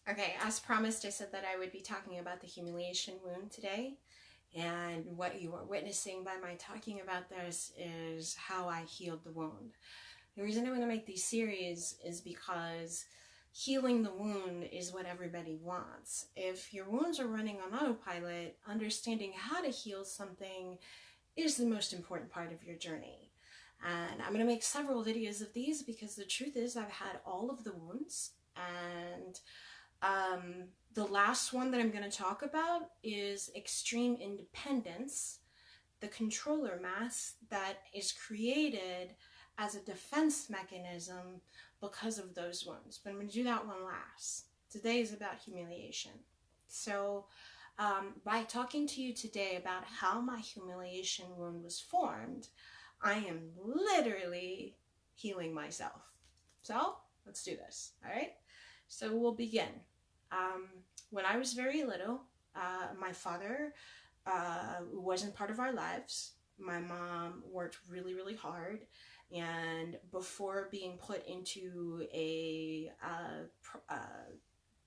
Okay, as promised, I said that I would be talking about the humiliation wound today. And what you are witnessing by my talking about this is how I healed the wound. The reason I want to make these series is because healing the wound is what everybody wants. If your wounds are running on autopilot, understanding how to heal something is the most important part of your journey. And I'm going to make several videos of these because the truth is I've had all of the wounds, and the last one that I'm going to talk about is extreme independence, the controller mask that is created as a defense mechanism because of those wounds. But I'm going to do that one last. Today is about humiliation. So by talking to you today about how my humiliation wound was formed, I am literally healing myself. So let's do this, all right? So we'll begin. When I was very little, my father wasn't part of our lives. My mom worked really, really hard, and before being put into a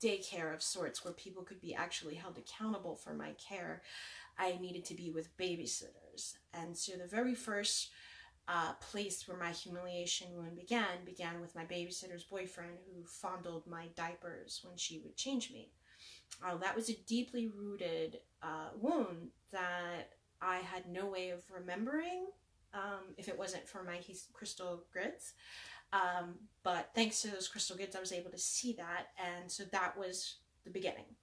daycare of sorts where people could be actually held accountable for my care, I needed to be with babysitters. And so the very first place where my humiliation wound began with my babysitter's boyfriend, who fondled my diapers when she would change me. That was a deeply rooted wound that I had no way of remembering if it wasn't for my crystal grids. But thanks to those crystal grids, I was able to see that, and so that was the beginning.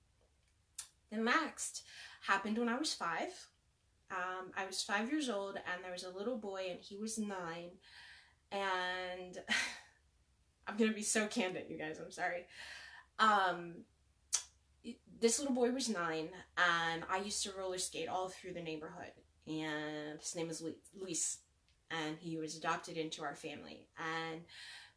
The next happened when I was 5. I was 5 years old, and there was a little boy, and he was 9, and I'm gonna be so candid, you guys, I'm sorry. This little boy was 9, and I used to roller skate all through the neighborhood, and his name was Luis, and he was adopted into our family. And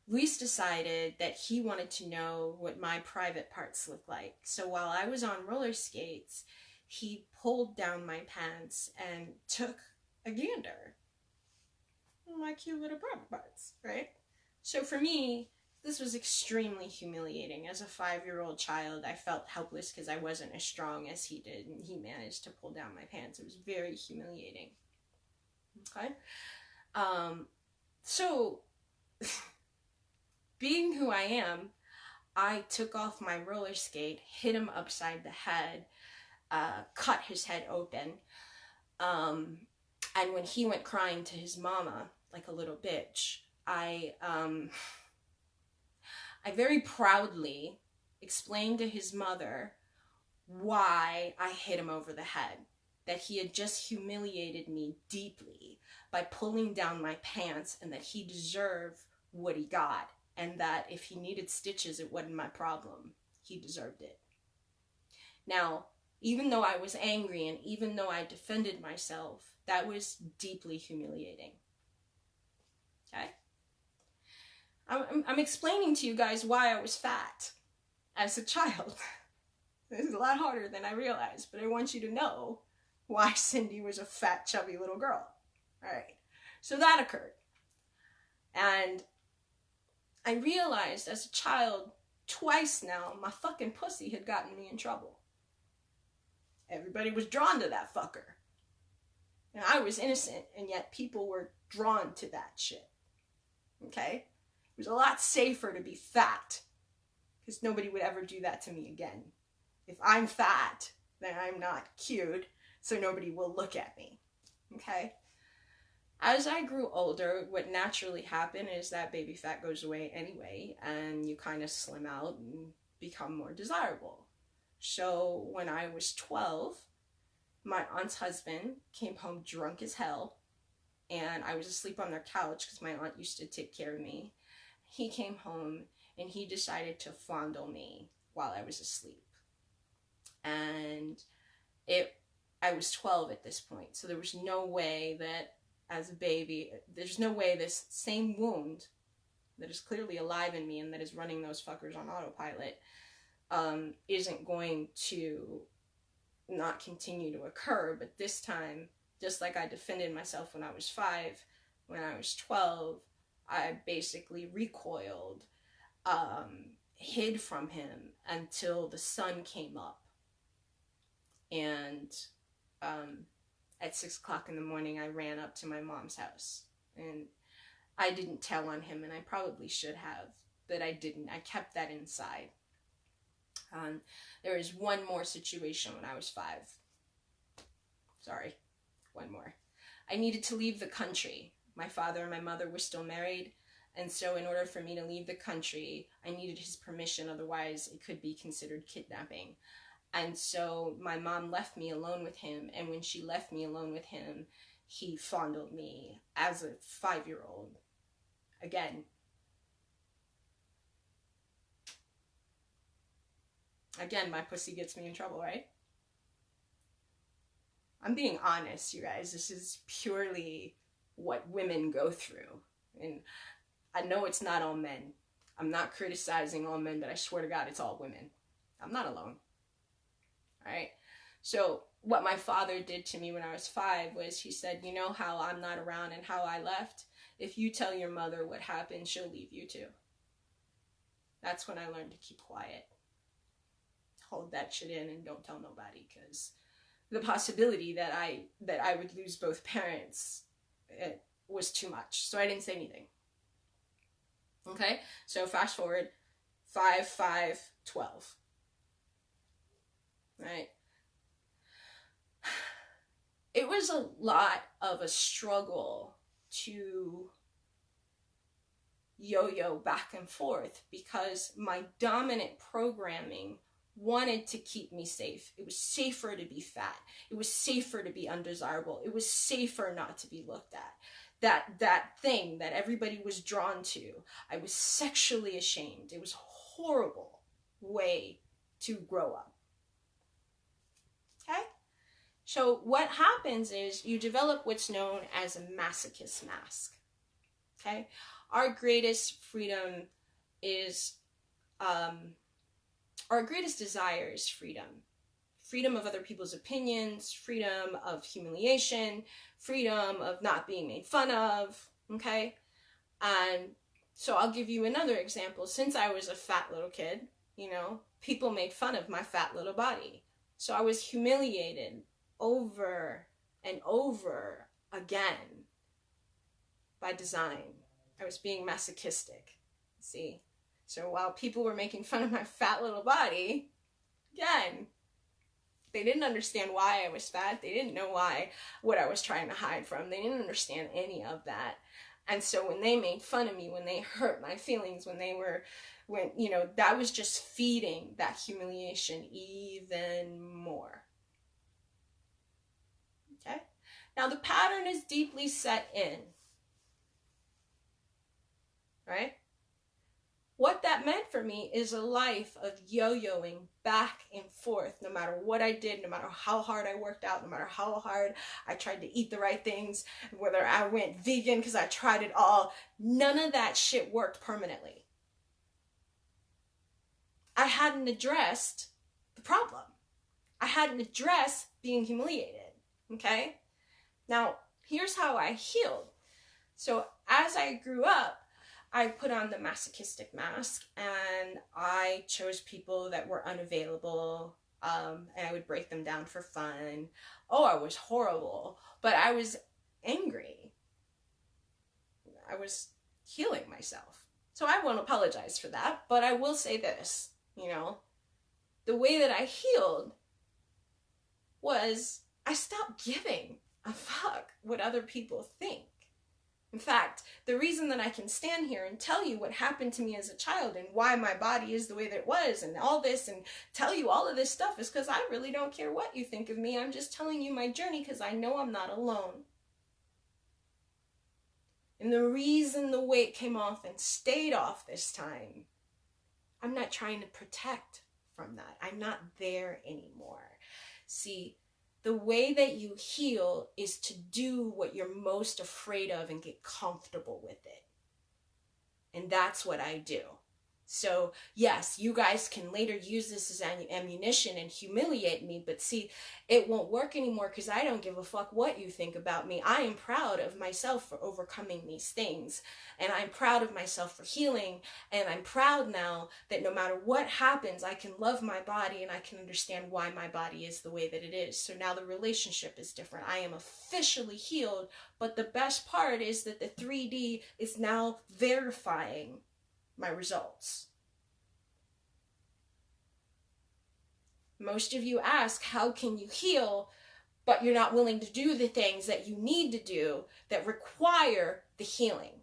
Luis decided that he wanted to know what my private parts looked like. So while I was on roller skates, he pulled down my pants and took a gander. My cute little private parts, right? So for me, this was extremely humiliating. As a 5-year-old child, I felt helpless because I wasn't as strong as he did, and he managed to pull down my pants. It was very humiliating. Okay? So, being who I am, I took off my roller skate, hit him upside the head, cut his head open, and when he went crying to his mama like a little bitch, I very proudly explained to his mother why I hit him over the head, that he had just humiliated me deeply by pulling down my pants, and that he deserved what he got, and that if he needed stitches, it wasn't my problem. He deserved it. Now, even though I was angry and even though I defended myself, that was deeply humiliating. Okay? I'm explaining to you guys why I was fat as a child. This is a lot harder than I realized, but I want you to know why Cindy was a fat, chubby little girl. All right. So that occurred. And I realized as a child, twice now, my fucking pussy had gotten me in trouble. Everybody was drawn to that fucker. And I was innocent, and yet people were drawn to that shit. Okay? It was a lot safer to be fat, because nobody would ever do that to me again. If I'm fat, then I'm not cute, so nobody will look at me. Okay? As I grew older, what naturally happened is that baby fat goes away anyway, and you kind of slim out and become more desirable. So when I was 12, my aunt's husband came home drunk as hell, and I was asleep on their couch because my aunt used to take care of me. He came home and he decided to fondle me while I was asleep. And I was 12 at this point, so there was no way that as a baby, there's no way this same wound that is clearly alive in me and that is running those fuckers on autopilot isn't going to not continue to occur. But this time, just like I defended myself when I was 5, when I was 12, I basically recoiled hid from him until the sun came up. And at 6 o'clock in the morning, I ran up to my mom's house. And I didn't tell on him, and I probably should have, but I didn't. I kept that inside. There was one more situation when I was 5. Sorry, one more. I needed to leave the country. My father and my mother were still married, and so in order for me to leave the country, I needed his permission, otherwise it could be considered kidnapping. And so my mom left me alone with him, and when she left me alone with him, he fondled me as a 5-year-old. Again, my pussy gets me in trouble, right? I'm being honest, you guys. This is purely what women go through. And I know it's not all men. I'm not criticizing all men, but I swear to God, it's all women. I'm not alone. All right? So what my father did to me when I was 5 was he said, you know how I'm not around and how I left? If you tell your mother what happened, she'll leave you too. That's when I learned to keep quiet. Hold that shit in and don't tell nobody, because the possibility that I would lose both parents, it was too much. So I didn't say anything. Okay? So fast forward, 5, 12. Right? It was a lot of a struggle to yo-yo back and forth because my dominant programming wanted to keep me safe. It was safer to be fat. It was safer to be undesirable. It was safer not to be looked at. That thing that everybody was drawn to. I was sexually ashamed. It was a horrible way to grow up. Okay? So what happens is you develop what's known as a masochist mask. Okay? Our greatest freedom is, our greatest desire is freedom. Freedom of other people's opinions, freedom of humiliation, freedom of not being made fun of, okay? And so I'll give you another example. Since I was a fat little kid, you know, people made fun of my fat little body. So I was humiliated over and over again by design. I was being masochistic, see? So while people were making fun of my fat little body, again, they didn't understand why I was fat. They didn't know what I was trying to hide from. They didn't understand any of that. And so when they made fun of me, when they hurt my feelings, you know, that was just feeding that humiliation even more. Okay? Now the pattern is deeply set in. Right? What that meant for me is a life of yo-yoing back and forth, no matter what I did, no matter how hard I worked out, no matter how hard I tried to eat the right things, whether I went vegan because I tried it all, none of that shit worked permanently. I hadn't addressed the problem. I hadn't addressed being humiliated, okay? Now, here's how I healed. So as I grew up, I put on the masochistic mask and I chose people that were unavailable, and I would break them down for fun. Oh, I was horrible, but I was angry. I was healing myself. So I won't apologize for that, but I will say this, you know, the way that I healed was I stopped giving a fuck what other people think. In fact, the reason that I can stand here and tell you what happened to me as a child and why my body is the way that it was and all this and tell you all of this stuff is because I really don't care what you think of me. I'm just telling you my journey because I know I'm not alone. And the reason the weight came off and stayed off this time, I'm not trying to protect from that. I'm not there anymore. See, the way that you heal is to do what you're most afraid of and get comfortable with it. And that's what I do. So yes, you guys can later use this as ammunition and humiliate me, but see, it won't work anymore because I don't give a fuck what you think about me. I am proud of myself for overcoming these things, and I'm proud of myself for healing, and I'm proud now that no matter what happens, I can love my body and I can understand why my body is the way that it is. So now the relationship is different. I am officially healed, but the best part is that the 3D is now verifying my results. Most of you ask, how can you heal, but you're not willing to do the things that you need to do that require the healing.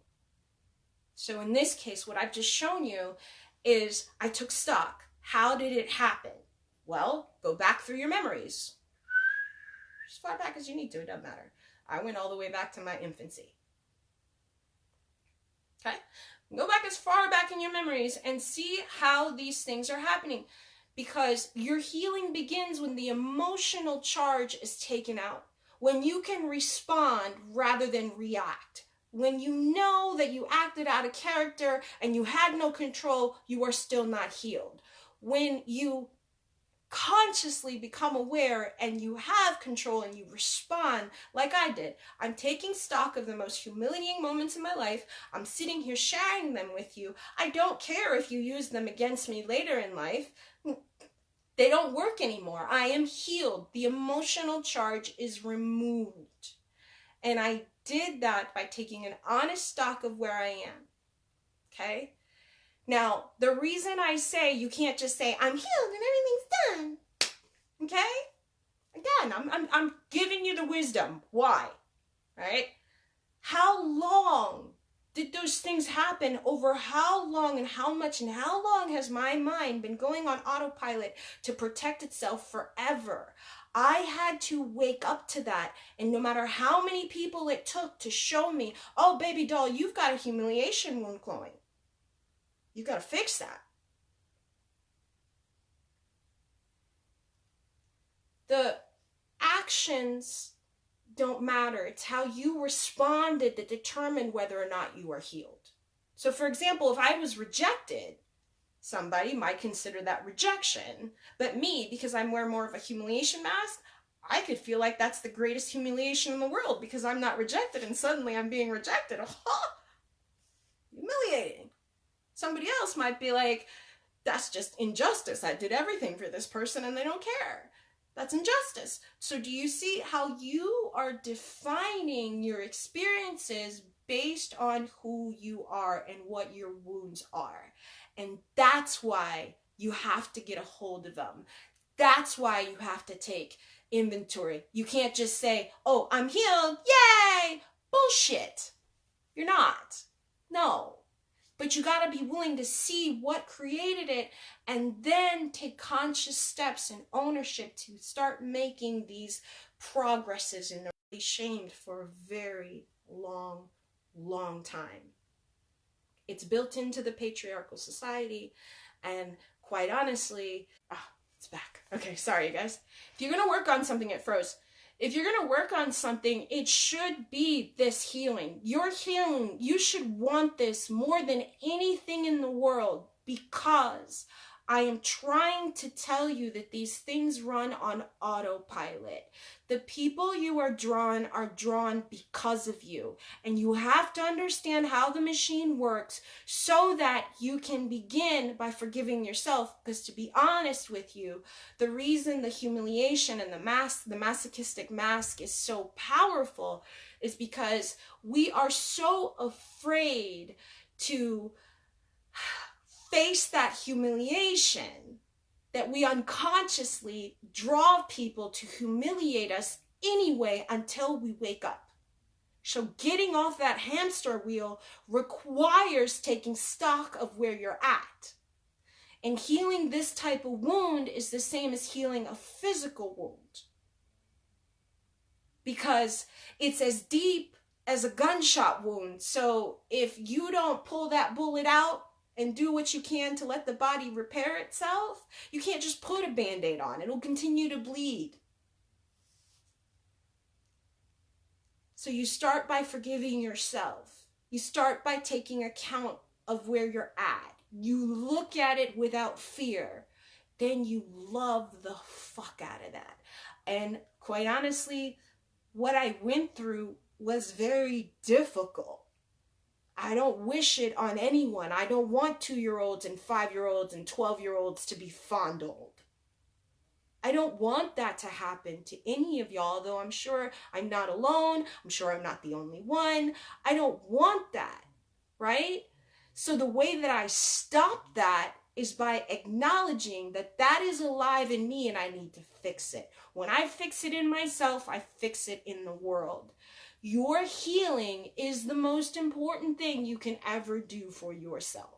So in this case, what I've just shown you is I took stock. How did it happen? Well, go back through your memories. As far back as you need to, it doesn't matter. I went all the way back to my infancy. Okay? Go back as far back in your memories and see how these things are happening. Because your healing begins when the emotional charge is taken out. When you can respond rather than react. When you know that you acted out of character and you had no control, you are still not healed. When you consciously become aware and you have control and you respond like I did. I'm taking stock of the most humiliating moments in my life. I'm sitting here sharing them with you. I don't care if you use them against me later in life. They don't work anymore. I am healed. The emotional charge is removed. And I did that by taking an honest stock of where I am. Okay? Now, the reason I say you can't just say, I'm healed and everything's done, okay? Again, I'm giving you the wisdom. Why? Right? How long did those things happen? Over how long and how much and how long has my mind been going on autopilot to protect itself forever? I had to wake up to that. And no matter how many people it took to show me, oh, baby doll, you've got a humiliation wound glowing. You got to fix that. The actions don't matter. It's how you responded that determined whether or not you are healed. So for example, if I was rejected, somebody might consider that rejection. But me, because I'm wearing more of a humiliation mask, I could feel like that's the greatest humiliation in the world because I'm not rejected and suddenly I'm being rejected. Oh, humiliating. Somebody else might be like, that's just injustice. I did everything for this person and they don't care. That's injustice. So do you see how you are defining your experiences based on who you are and what your wounds are? And that's why you have to get a hold of them. That's why you have to take inventory. You can't just say, oh, I'm healed. Yay! Bullshit. You're not. No. But you got to be willing to see what created it and then take conscious steps and ownership to start making these progresses and be shamed for a very long, long time. It's built into the patriarchal society, and quite honestly, it's back. Okay, sorry, you guys. If you're going to work on something, it froze. If you're going to work on something, it should be this healing. Your healing, you should want this more than anything in the world because I am trying to tell you that these things run on autopilot. The people you are drawn because of you. And you have to understand how the machine works so that you can begin by forgiving yourself. Because to be honest with you, the reason the humiliation and the masochistic mask is so powerful is because we are so afraid to face that humiliation that we unconsciously draw people to humiliate us anyway until we wake up. So getting off that hamster wheel requires taking stock of where you're at. And healing this type of wound is the same as healing a physical wound. Because it's as deep as a gunshot wound. So if you don't pull that bullet out and do what you can to let the body repair itself, you can't just put a Band-Aid on. It'll continue to bleed. So you start by forgiving yourself. You start by taking account of where you're at. you look at it without fear, then you love the fuck out of that. And quite honestly, what I went through was very difficult. I don't wish it on anyone. I don't want 2-year-olds and 5-year-olds and 12-year-olds to be fondled. I don't want that to happen to any of y'all, though I'm sure I'm not alone. I'm sure I'm not the only one. I don't want that, right? So the way that I stop that is by acknowledging that that is alive in me and I need to fix it. When I fix it in myself, I fix it in the world. Your healing is the most important thing you can ever do for yourself.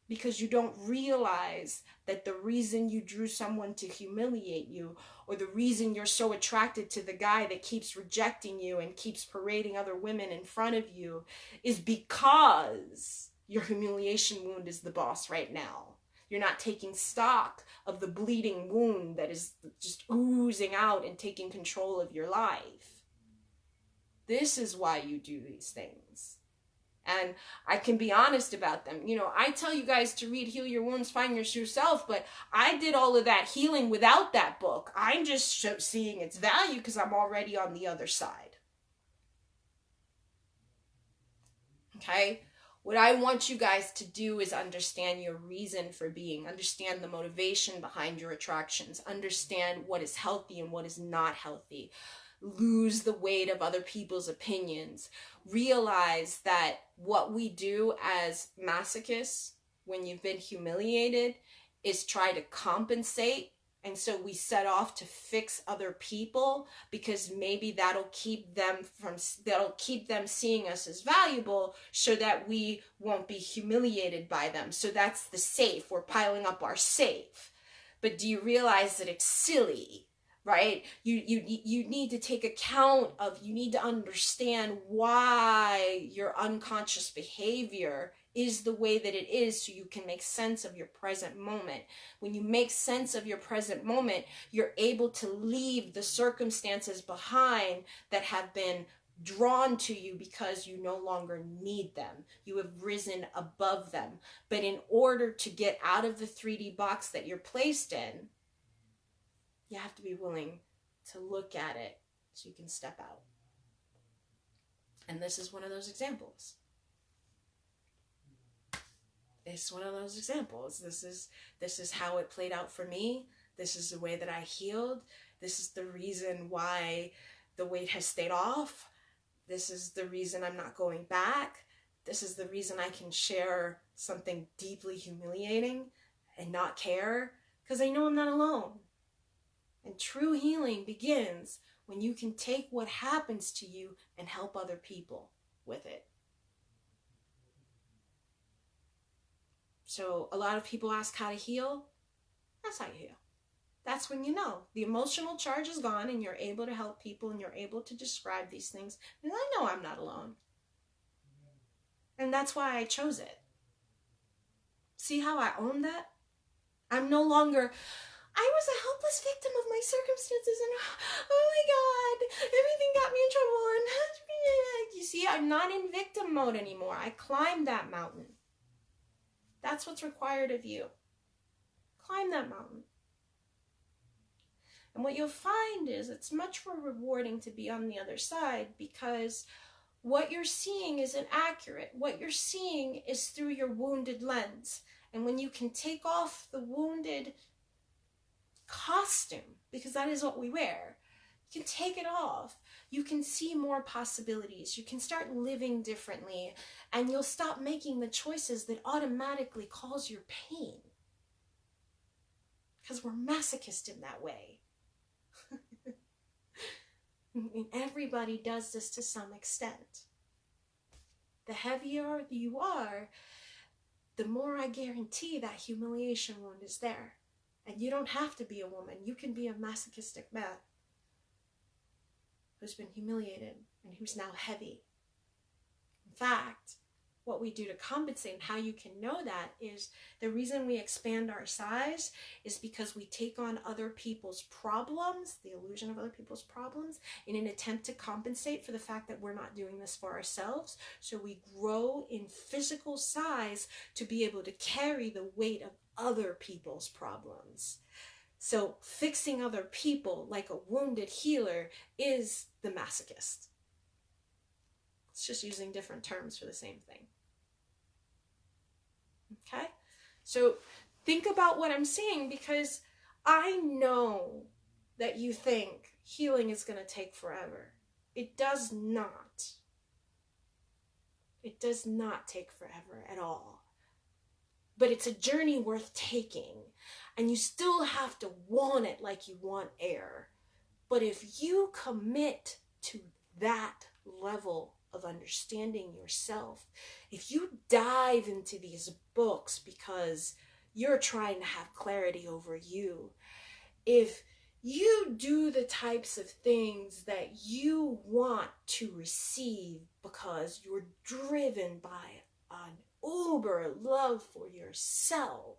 Because you don't realize that the reason you drew someone to humiliate you, or the reason you're so attracted to the guy that keeps rejecting you and keeps parading other women in front of you, is because your humiliation wound is the boss right now. You're not taking stock of the bleeding wound that is just oozing out and taking control of your life. This is why you do these things. And I can be honest about them. You know, I tell you guys to read Heal Your Wounds, Find Your True Self, but I did all of that healing without that book. I'm just seeing its value because I'm already on the other side. Okay? What I want you guys to do is understand your reason for being, understand the motivation behind your attractions, understand what is healthy and what is not healthy. Lose the weight of other people's opinions. Realize that what we do as masochists when you've been humiliated is try to compensate. And so we set off to fix other people because maybe that'll keep them seeing us as valuable so that we won't be humiliated by them. So that's the safe. We're piling up our safe. But do you realize that it's silly? Right? You need to take account of, you need to understand why your unconscious behavior is the way that it is so you can make sense of your present moment. When you make sense of your present moment, you're able to leave the circumstances behind that have been drawn to you because you no longer need them. You have risen above them. But in order to get out of the 3D box that you're placed in, you have to be willing to look at it so you can step out. And this is one of those examples. It's one of those examples. This is how it played out for me. This is the way that I healed. This is the reason why the weight has stayed off. This is the reason I'm not going back. This is the reason I can share something deeply humiliating and not care, because I know I'm not alone. And true healing begins when you can take what happens to you and help other people with it. So a lot of people ask how to heal. That's how you heal. That's when you know the emotional charge is gone and you're able to help people and you're able to describe these things. And I know I'm not alone. And that's why I chose it. See how I own that? I'm no longer... I was a helpless victim of my circumstances and oh my God, everything got me in trouble. And you see, I'm not in victim mode anymore. I climbed that mountain. That's what's required of you. Climb that mountain. And what you'll find is it's much more rewarding to be on the other side because what you're seeing isn't accurate. What you're seeing is through your wounded lens. And when you can take off the wounded costume, because that is what we wear, you can take it off, you can see more possibilities, you can start living differently, and you'll stop making the choices that automatically cause your pain, because we're masochist in that way. And everybody does this to some extent. The heavier you are, the more I guarantee that humiliation wound is there. And you don't have to be a woman. You can be a masochistic man who's been humiliated and who's now heavy. In fact, what we do to compensate, and how you can know that is the reason we expand our size is because we take on other people's problems, the illusion of other people's problems, in an attempt to compensate for the fact that we're not doing this for ourselves. So we grow in physical size to be able to carry the weight of other people's problems. So fixing other people like a wounded healer is the masochist. It's just using different terms for the same thing. Okay? So think about what I'm saying, because I know that you think healing is going to take forever. It does not. It does not take forever at all. But it's a journey worth taking. And you still have to want it like you want air. But if you commit to that level of understanding yourself, if you dive into these books because you're trying to have clarity over you, if you do the types of things that you want to receive because you're driven by an uber love for yourself,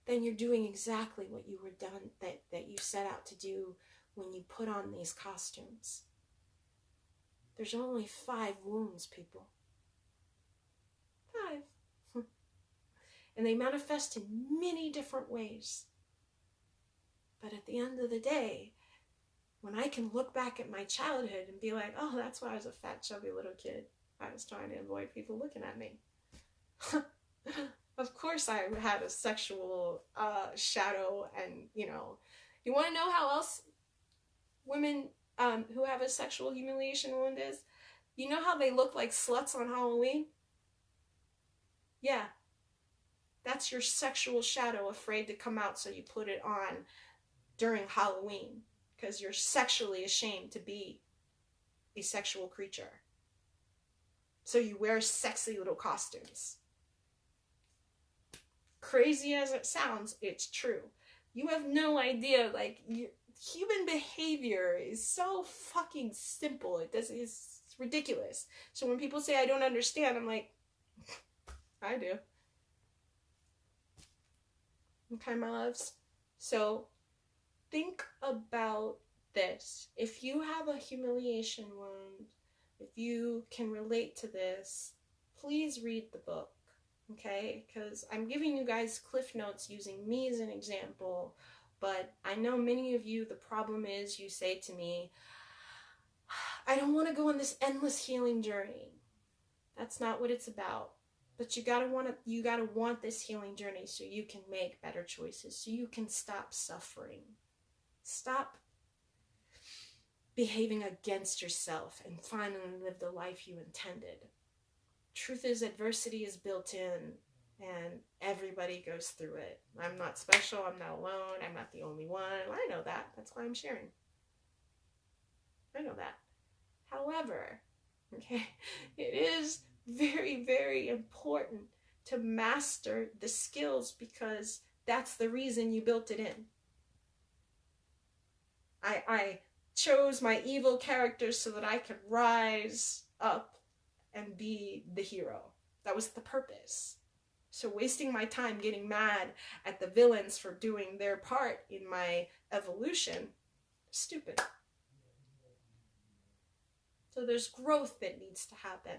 then you're doing exactly what you were done, that you set out to do when you put on these costumes. There's only 5 wounds, people. 5. And they manifest in many different ways. But at the end of the day, when I can look back at my childhood and be like, oh, that's why I was a fat, chubby little kid. I was trying to avoid people looking at me. Of course I had a sexual shadow, and, you want to know how else women who have a sexual humiliation wound is? You know how they look like sluts on Halloween? Yeah. That's your sexual shadow afraid to come out, so you put it on during Halloween because you're sexually ashamed to be a sexual creature. So you wear sexy little costumes. Crazy as it sounds, it's true. You have no idea, like, human behavior is so fucking simple. It's ridiculous. So when people say I don't understand, I'm like, I do. Okay, my loves. So think about this. If you have a humiliation wound, if you can relate to this, please read the book. Okay, because I'm giving you guys cliff notes using me as an example, but I know many of you, the problem is you say to me, I don't want to go on this endless healing journey. That's not what it's about. But you gotta want this healing journey so you can make better choices, so you can stop suffering. Stop behaving against yourself and finally live the life you intended. Truth is, adversity is built in, and everybody goes through it. I'm not special, I'm not alone, I'm not the only one. I know that. That's why I'm sharing. I know that. However, okay, it is very, very important to master the skills, because that's the reason you built it in. I chose my evil characters so that I could rise up and be the hero. That was the purpose. So wasting my time getting mad at the villains for doing their part in my evolution, stupid. So there's growth that needs to happen,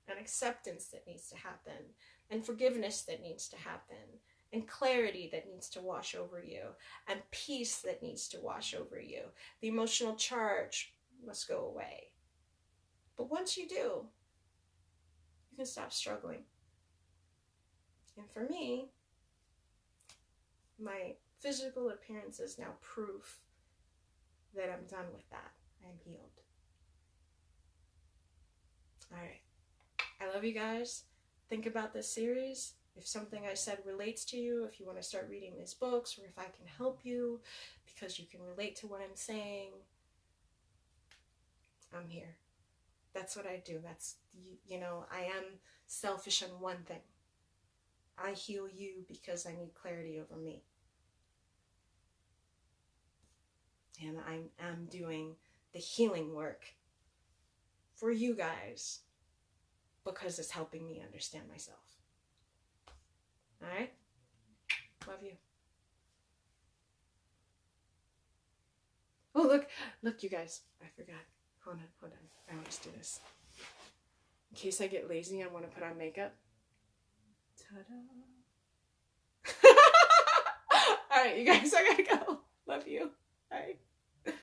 and acceptance that needs to happen, and forgiveness that needs to happen, and clarity that needs to wash over you, and peace that needs to wash over you. The emotional charge must go away. But once you do, you can stop struggling. And for me, my physical appearance is now proof that I'm done with that. I'm healed. All right. I love you guys. Think about this series. If something I said relates to you, if you want to start reading these books, or if I can help you because you can relate to what I'm saying, I'm here. That's what I do. That's, I am selfish on one thing. I heal you because I need clarity over me. And I'm doing the healing work for you guys because it's helping me understand myself. All right? Love you. Oh, look, you guys. I forgot. Hold on. I always do this. In case I get lazy and want to put on makeup. Ta-da. All right, you guys, I gotta go. Love you. Bye.